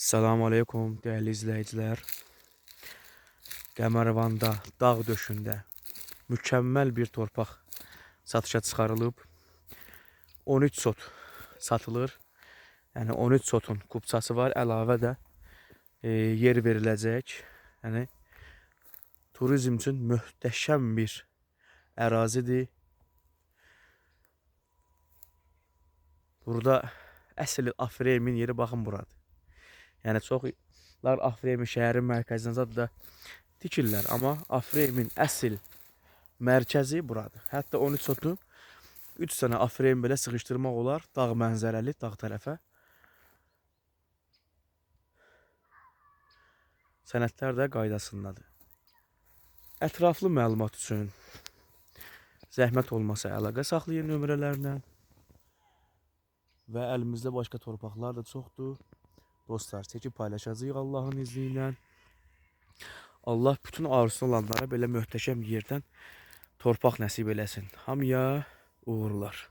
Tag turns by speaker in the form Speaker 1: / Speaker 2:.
Speaker 1: Selamun Aleyküm değerli izleyiciler. Qəmərvanda, dağ döşündə mükəmməl bir torpaq satışa çıxarılıb. 13 sot satılır. Yəni 13 sotun kupçası var. Əlavə də yer veriləcək. Yəni turizm üçün möhtəşəm bir ərazidir. Burada əsl Afremin yeri baxın buradır. Yəni çoxlar Afremi şəhərin mərkəzinə zad da tikirlər, amma Afremin əsl mərkəzi buradır. Hətta 13 sotu 3 dənə Afrem belə sıxışdırmaq olar dağ mənzərəli dağ tərəfə. Sənədlər də qaydasındadır. Ətraflı məlumat üçün zəhmət olmasa əlaqə saxlayın nömrələrlə. Və əlimizdə başqa torpaqlar da çoxdur. Dostlar, çəkib paylaşacağıq Allahın izni ilə. Allah bütün arzusunu olanlara belə möhtəşəm yerdən torpaq nəsib eləsin. Hamıya uğurlar.